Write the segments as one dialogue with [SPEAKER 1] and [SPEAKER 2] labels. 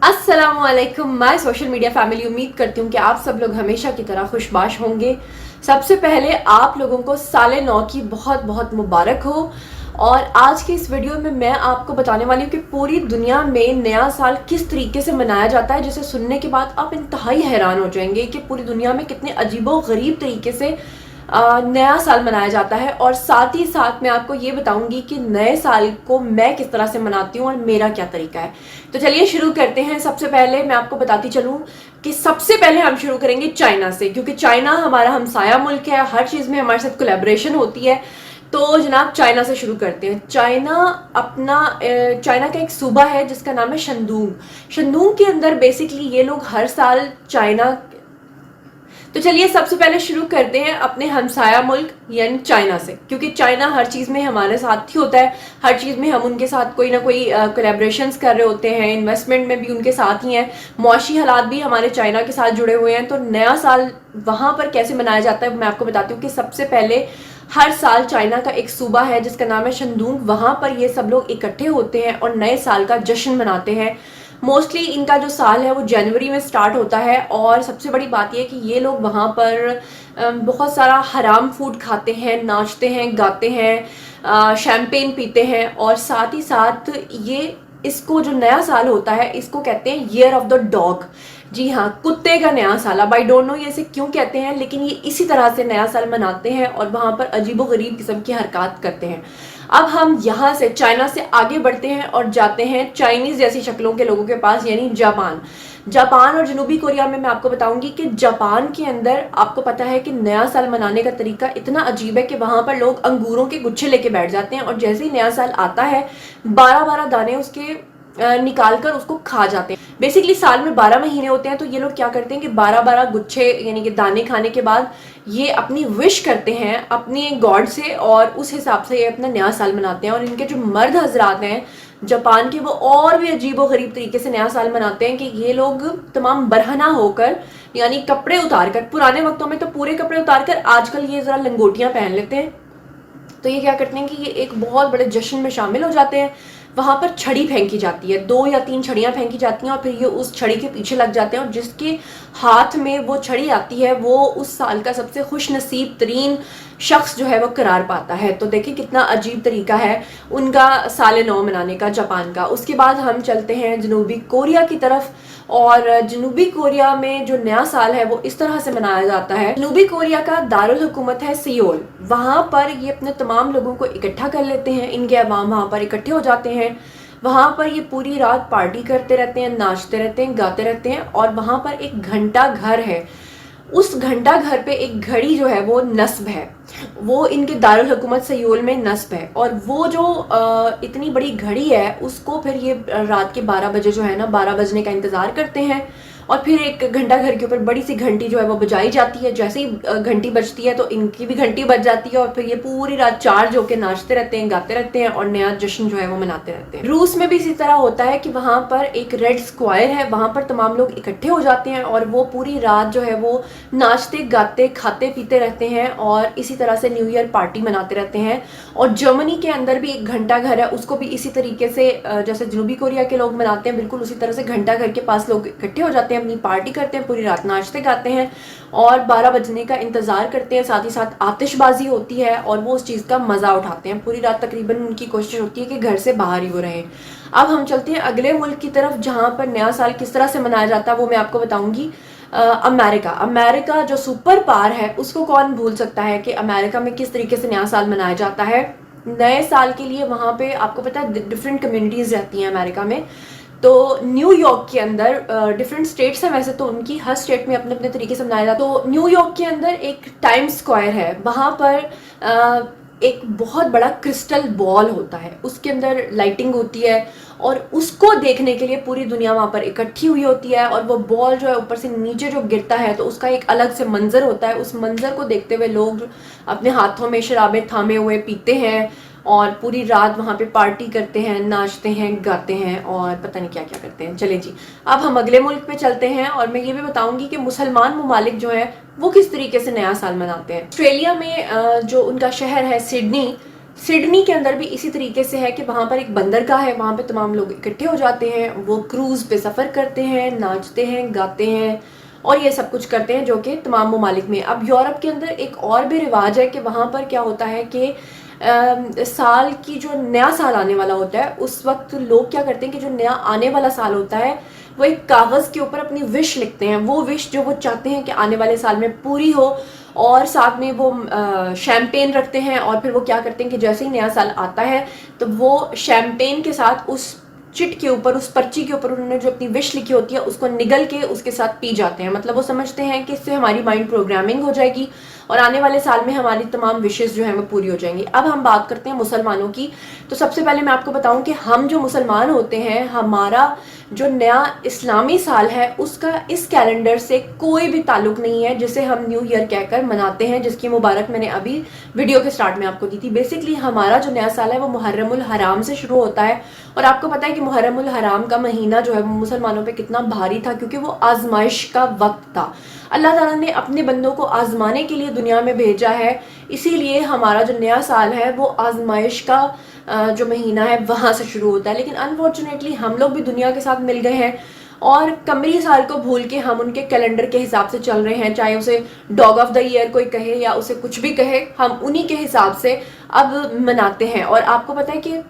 [SPEAKER 1] अस्सलामुअलैकुम my social media family. उम्मीद करती हूँ कि आप सब लोग हमेशा की तरह खुशबाश होंगे। सबसे पहले आप लोगों को साले नौ की बहुत बहुत मुबारक हो। और आज की इस वीडियो में मैं आपको बताने वाली हूँ कि पूरी दुनिया में नया साल किस तरीके से मनाया जाता है, जिसे सुनने के बाद आप इंतहाई हैरान हो जाएंगे कि पूरी दुनिया में कितने अजीबो गरीब तरीके से नया साल मनाया जाता है। और साथ ही साथ मैं आपको ये बताऊंगी कि नए साल को मैं किस तरह से मनाती हूँ और मेरा क्या तरीका है। तो चलिए शुरू करते हैं। सबसे पहले मैं आपको बताती चलूं कि सबसे पहले हम शुरू करेंगे चाइना से, क्योंकि चाइना हमारा हमसाया मुल्क है, हर चीज में हमारे साथ कोलैबोरेशन होती है। तो जनाब चाइना से शुरू करते हैं। चाइना का एक सूबा है जिसका नाम है शंदूंग। शंदूंग के अंदर बेसिकली ये लोग हर साल चाइना तो चलिए सबसे पहले शुरू करते हैं अपने हमसाया मुल्क यानी चाइना से, क्योंकि चाइना हर चीज़ में हमारे साथ ही होता है। हर चीज़ में हम उनके साथ कोई ना कोई कोलैबोरेशंस कर रहे होते हैं, इन्वेस्टमेंट में भी उनके साथ ही हैं, मुआशी हालात भी हमारे चाइना के साथ जुड़े हुए हैं। तो नया साल वहाँ पर कैसे मनाया जाता है मैं आपको बताती हूँ कि सबसे पहले हर साल चाइना का एक सूबा है जिसका नाम है शंदूंग। वहाँ पर ये सब लोग इकट्ठे होते हैं और नए साल का जश्न मनाते हैं। मोस्टली इनका जो साल है वो जनवरी में स्टार्ट होता है। और सबसे बड़ी बात यह कि ये लोग वहाँ पर बहुत सारा हराम फूड खाते हैं, नाचते हैं, गाते हैं, शैम्पेन पीते हैं। और साथ ही साथ ये इसको जो नया साल होता है इसको कहते हैं ईयर ऑफ द डॉग। जी हाँ, कुत्ते का नया साल। अब आई डोंट नो ये इसे क्यों कहते हैं, लेकिन ये इसी तरह से नया साल मनाते हैं और वहाँ पर अजीबो गरीब किस्म की हरकत करते हैं। अब हम यहाँ से चाइना से आगे बढ़ते हैं और जाते हैं चाइनीज जैसी शक्लों के लोगों के पास, यानी जापान। जापान और जनूबी कोरिया में मैं आपको बताऊंगी कि जापान के अंदर आपको पता है कि नया साल मनाने का तरीका इतना अजीब है कि वहां पर लोग अंगूरों के गुच्छे लेके बैठ जाते हैं और जैसे ही नया साल आता है 12-12 दाने उसके निकाल कर उसको खा जाते हैं। बेसिकली साल में 12 महीने होते हैं, तो ये लोग क्या करते हैं कि 12-12 गुच्छे यानी कि दाने खाने के बाद ये अपनी विश करते हैं अपने गॉड से और उस हिसाब से ये अपना नया साल मनाते हैं। और इनके जो मर्द हजरात हैं जापान के, वो और भी अजीबो गरीब तरीके से नया साल मनाते हैं कि ये लोग तमाम बरहना होकर यानी कपड़े उतार कर, पुराने वक्तों में तो पूरे कपड़े उतार कर, आजकल ये जरा लंगोटियां पहन लेते हैं। तो ये क्या करते हैं कि ये एक बहुत बड़े जश्न में शामिल हो जाते हैं। वहां पर छड़ी फेंकी जाती है, 2 या 3 छड़ियां फेंकी जाती हैं और फिर ये उस छड़ी के पीछे लग जाते हैं और जिसके हाथ में वो छड़ी आती है वो उस साल का सबसे खुश नसीब तरीन शख्स जो है वो करार पाता है। तो देखिए कितना अजीब तरीका है उनका साल नौ मनाने का जापान का। उसके बाद हम चलते हैं जनूबी कोरिया की तरफ। और जनूबी कोरिया में जो नया साल है वो इस तरह से मनाया जाता है। जनूबी कोरिया का दारुल हुकूमत है सियोल। वहां पर ये अपने तमाम लोगों को इकट्ठा कर लेते हैं, इनके अवाम वहां पर इकट्ठे हो जाते हैं। वहां पर ये पूरी रात पार्टी करते रहते हैं, नाचते रहते हैं, गाते रहते हैं। और वहां पर एक घंटा घर है, उस घंटा घर पे एक घड़ी जो है वो नस्ब है, वो इनके दारुल हुकूमत सियोल में नस्ब है। और वो जो इतनी बड़ी घड़ी है उसको फिर ये रात के 12 बजे जो है ना, 12 बजने का इंतजार करते हैं और फिर एक घंटा घर के ऊपर बड़ी सी घंटी जो है वो बजाई जाती है। जैसे ही घंटी बजती है तो इनकी भी घंटी बज जाती है और फिर ये पूरी रात चार्ज होकर नाचते रहते हैं, गाते रहते हैं और नया जश्न जो है वो मनाते रहते हैं। रूस में भी इसी तरह होता है कि वहां पर एक रेड स्क्वायर है, वहां पर तमाम लोग इकट्ठे हो जाते हैं और वो पूरी रात जो है वो नाचते गाते खाते पीते रहते हैं और इसी तरह से न्यू ईयर पार्टी मनाते रहते हैं। और जर्मनी के अंदर भी एक घंटा घर है, उसको भी इसी तरीके से जैसे जनूबी कोरिया के लोग मनाते हैं बिल्कुल उसी तरह से घंटा घर के पास लोग इकट्ठे हो जाते हैं, अपनी पार्टी करते हैं, पूरी रात नाचते गाते हैं और 12 बजने का इंतजार करते हैं। साथ ही साथ आतिशबाजी होती है और वो उस चीज़ का मज़ा उठाते हैं। पूरी रात तकरीबन उनकी कोशिश होती है कि घर से बाहर ही वो रहें। अब हम चलते हैं अगले मुल्क की तरफ जहाँ पर नया साल किस तरह से मनाया जाता है वो मैं आपको बताऊंगी। अमेरिका जो सुपर पावर है उसको कौन भूल सकता है कि अमेरिका में किस तरीके से नया साल मनाया जाता है। नए साल के लिए वहाँ पे आपको पता है डिफरेंट कम्युनिटीज़ रहती हैं अमेरिका में। तो न्यूयॉर्क के अंदर डिफरेंट स्टेट्स हैं वैसे तो, उनकी हर स्टेट में अपने अपने तरीके से मनाया जाता है। तो न्यूयॉर्क के अंदर एक टाइम्स स्क्वायर है, वहाँ पर एक बहुत बड़ा क्रिस्टल बॉल होता है, उसके अंदर लाइटिंग होती है और उसको देखने के लिए पूरी दुनिया वहाँ पर इकट्ठी हुई होती है। और वो बॉल जो है ऊपर से नीचे जो गिरता है तो उसका एक अलग से मंजर होता है। उस मंजर को देखते हुए लोग अपने हाथों में शराबें थामे हुए पीते हैं और पूरी रात वहाँ पे पार्टी करते हैं, नाचते हैं, गाते हैं और पता नहीं क्या क्या करते हैं। चले जी, अब हम अगले मुल्क पे चलते हैं और मैं ये भी बताऊंगी कि मुसलमान ममालिक जो है वो किस तरीके से नया साल मनाते हैं। ऑस्ट्रेलिया में जो उनका शहर है सिडनी, सिडनी के अंदर भी इसी तरीके से है कि वहाँ पर एक बंदरगाह है, वहाँ पे तमाम लोग इकट्ठे हो जाते हैं, वो क्रूज़ पे सफ़र करते हैं, नाचते हैं, गाते हैं और ये सब कुछ करते हैं, जो कि तमाम ममालिक में। अब यूरोप के अंदर एक और भी रिवाज है कि वहाँ पर क्या होता है कि साल की जो नया साल आने वाला होता है उस वक्त लोग क्या करते हैं कि जो नया आने वाला साल होता है वो एक कागज़ के ऊपर अपनी विश लिखते हैं, वो विश जो वो चाहते हैं कि आने वाले साल में पूरी हो, और साथ में वो शैम्पेन रखते हैं और फिर वो क्या करते हैं कि जैसे ही नया साल आता है तो वो शैम्पेन के साथ उस चिट के ऊपर, उस पर्ची के ऊपर उन्होंने जो अपनी विश लिखी होती है उसको निगल के उसके साथ पी जाते हैं। मतलब वो समझते हैं कि इससे हमारी माइंड प्रोग्रामिंग हो जाएगी और आने वाले साल में हमारी तमाम विशेष जो है वो पूरी हो जाएंगी। अब हम बात करते हैं मुसलमानों की। तो सबसे पहले मैं आपको बताऊं कि हम जो मुसलमान होते हैं, हमारा जो नया इस्लामी साल है उसका इस कैलेंडर से कोई भी ताल्लुक नहीं है, जिसे हम न्यू ईयर कहकर मनाते हैं, जिसकी मुबारक मैंने अभी वीडियो के स्टार्ट में आपको दी थी। बेसिकली हमारा जो नया साल है वो मुहर्रमुल हराम से शुरू होता है, और आपको पता है कि मुहर्रमुल हराम का महीना जो है वो मुसलमानों पे कितना भारी था, क्योंकि वो आजमाइश का वक्त था। अल्लाह ताला ने अपने बंदों को आजमाने के लिए दुनिया में भेजा है, इसीलिए हमारा जो नया साल है वो आजमाइश का जो महीना है वहाँ से शुरू होता है। लेकिन अनफॉर्चुनेटली हम लोग भी दुनिया के साथ मिल गए हैं और कमरी साल को भूल के हम उनके कैलेंडर के हिसाब से चल रहे हैं, चाहे उसे डॉग ऑफ द ईयर कोई कहे या उसे कुछ भी कहे, हम उन्हीं के हिसाब से अब मनाते हैं। और आपको पता है कि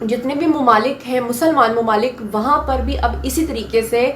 [SPEAKER 1] जितने भी ममालिक हैं, मुसलमान ममालिक, वहाँ पर भी अब इसी तरीके से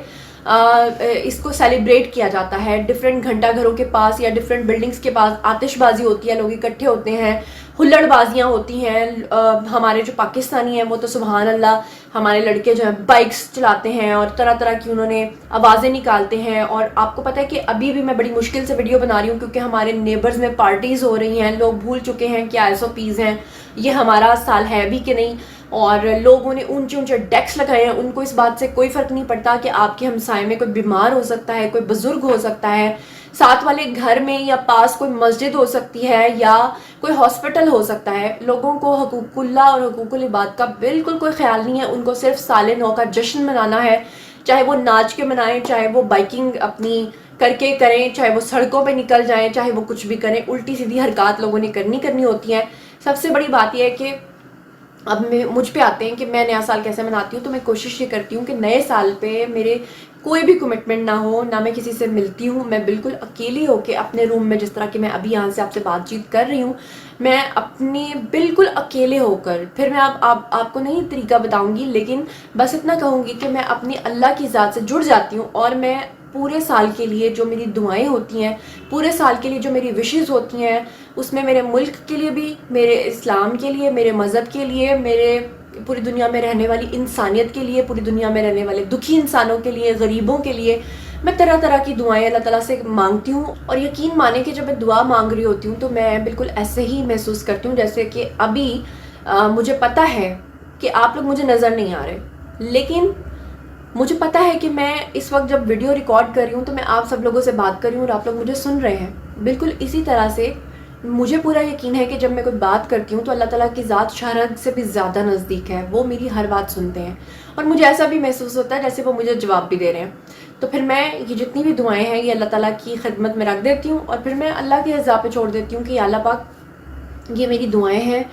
[SPEAKER 1] इसको सेलिब्रेट किया जाता है। डिफरेंट घंटा घरों के पास या डिफरेंट बिल्डिंग्स के पास आतिशबाजी होती है, लोग इकट्ठे होते हैं, हुल्लड़बाजियाँ होती हैं। हमारे जो पाकिस्तानी हैं वो तो सुबहान अल्लाह, हमारे लड़के जो हैं बाइक्स चलाते हैं और तरह तरह की उन्होंने आवाज़ें निकालते हैं। और आपको पता है कि अभी भी मैं बड़ी मुश्किल से वीडियो बना रही हूँ क्योंकि हमारे नेबर्स में पार्टीज़ हो रही हैं, लोग भूल चुके हैं क्या SOPs हैं, ये हमारा साल है भी कि नहीं। और लोगों ने ऊंचे ऊंचे डेस्क लगाए हैं, उनको इस बात से कोई फ़र्क नहीं पड़ता कि आपके हमसाए में कोई बीमार हो सकता है, कोई बुज़ुर्ग हो सकता है, साथ वाले घर में या पास कोई मस्जिद हो सकती है या कोई हॉस्पिटल हो सकता है। लोगों को हकूकुल्लाह और हकूकुल इबाद का बिल्कुल कोई ख्याल नहीं है, उनको सिर्फ साले नौ का जश्न मनाना है, चाहे वो नाच के मनाएं, चाहे वो बाइकिंग अपनी करके करें, चाहे वो सड़कों पे निकल जाएं, चाहे वो कुछ भी करें। उल्टी सीधी हरकत लोगों ने करनी होती हैं। सबसे बड़ी बात यह है कि अब मुझ पे आते हैं कि मैं नया साल कैसे मनाती हूँ। तो मैं कोशिश ये करती हूँ कि नए साल पे मेरे कोई भी कमिटमेंट ना हो, ना मैं किसी से मिलती हूँ, मैं बिल्कुल अकेली होके अपने रूम में, जिस तरह की मैं अभी यहाँ से आपसे बातचीत कर रही हूँ, मैं अपने बिल्कुल अकेले होकर, फिर मैं आपको नहीं तरीका बताऊँगी, लेकिन बस इतना कहूँगी कि मैं अपनी अल्लाह की ज़ात से जुड़ जाती हूँ और मैं पूरे साल के लिए जो मेरी दुआएं होती हैं, पूरे साल के लिए जो मेरी विशेज़ होती हैं, उसमें मेरे मुल्क के लिए भी, मेरे इस्लाम के लिए, मेरे मज़हब के लिए, मेरे पूरी दुनिया में रहने वाली इंसानियत के लिए, पूरी दुनिया में रहने वाले दुखी इंसानों के लिए, गरीबों के लिए, मैं तरह तरह की दुआएं अल्लाह ताला से मांगती हूँ। और यकीन माने कि जब मैं दुआ मांग रही होती हूँ तो मैं बिल्कुल ऐसे ही महसूस करती हूँ जैसे कि अभी मुझे पता है कि आप लोग मुझे नज़र नहीं आ रहे, लेकिन मुझे पता है कि मैं इस वक्त जब वीडियो रिकॉर्ड कर रही हूँ तो मैं आप सब लोगों से बात कर रही हूँ और आप लोग मुझे सुन रहे हैं। बिल्कुल इसी तरह से मुझे पूरा यकीन है कि जब मैं कोई बात करती हूँ तो अल्लाह ताला की ज़ात शरद से भी ज़्यादा नज़दीक है, वो मेरी हर बात सुनते हैं और मुझे ऐसा भी महसूस होता है जैसे वो मुझे जवाब भी दे रहे हैं। तो फिर मैं ये जितनी भी दुआएं हैं ये अल्लाह ताला की खिदमत में रख देती हूँ और फिर मैं अल्लाह के रज़ा पे छोड़ देती हूँ कि अल्लाह पाक, ये मेरी दुआएं हैं,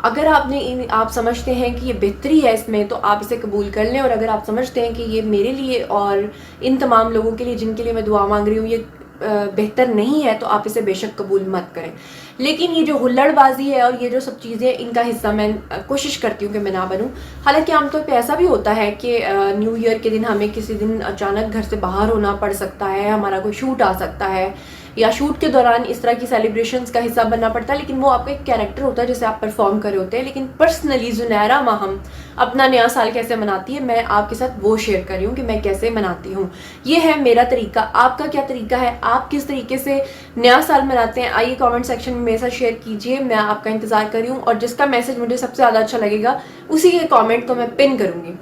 [SPEAKER 1] अगर आप समझते हैं कि ये बेहतरी है इसमें तो आप इसे कबूल कर लें, और अगर आप समझते हैं कि ये मेरे लिए और इन तमाम लोगों के लिए जिनके लिए मैं दुआ मांग रही हूँ ये बेहतर नहीं है तो आप इसे बेशक कबूल मत करें। लेकिन ये जो हुल्लड़बाजी है और ये जो सब चीज़ें, इनका हिस्सा मैं कोशिश करती हूँ कि मैं ना बनूँ। हालांकि आमतौर पे ऐसा भी होता है कि न्यू ईयर के दिन हमें किसी दिन अचानक घर से बाहर होना पड़ सकता है, हमारा कोई शूट आ सकता है या शूट के दौरान इस तरह की सेलिब्रेशंस का हिस्सा बनना पड़ता है, लेकिन वो आपका एक कैरेक्टर होता है जिसे आप परफॉर्म कर रहे होते हैं। लेकिन पर्सनली ज़ुनैरा माहम अपना नया साल कैसे मनाती है, मैं आपके साथ वो शेयर कर रही हूँ कि मैं कैसे मनाती हूँ। ये है मेरा तरीका। आपका क्या तरीका है, आप किस तरीके से नया साल मनाते हैं, आइए कमेंट सेक्शन में मेरे साथ शेयर कीजिए, मैं आपका इंतज़ार कर रही हूँ। और जिसका मैसेज मुझे सबसे ज़्यादा अच्छा लगेगा उसी के कॉमेंट को मैं पिन करूँगी।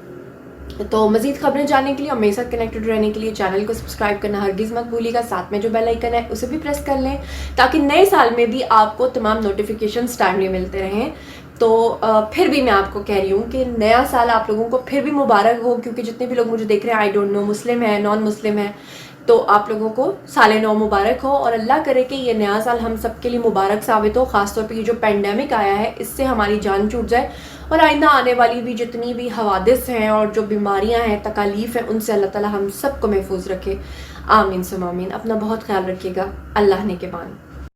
[SPEAKER 1] तो मज़ीद खबरें जानने के लिए और मेरे साथ कनेक्टेड रहने के लिए चैनल को सब्सक्राइब करना हरगिज़ मत भूलिएगा। साथ में जो बेल आइकन है उसे भी प्रेस कर लें ताकि नए साल में भी आपको तमाम नोटिफिकेशंस टाइमली मिलते रहें। तो फिर भी मैं आपको कह रही हूँ कि नया साल आप लोगों को फिर भी मुबारक हो, क्योंकि जितने भी लोग मुझे देख रहे हैं, आई डोंट नो, मुस्लिम है, नॉन मुस्लिम है, تو آپ لوگوں کو سال نو مبارک ہو، اور اللہ کرے کہ یہ نیا سال ہم سب کے لیے مبارک ثابت ہو، خاص طور پہ یہ جو پینڈیمک آیا ہے اس سے ہماری جان چھوٹ جائے، اور آئندہ آنے والی بھی جتنی بھی حوادث ہیں اور جو بیماریاں ہیں، تکالیف ہیں، ان سے اللہ تعالی ہم سب کو محفوظ رکھے، آمین ثم آمین۔ اپنا بہت خیال رکھیے گا، اللہ نے کے بان۔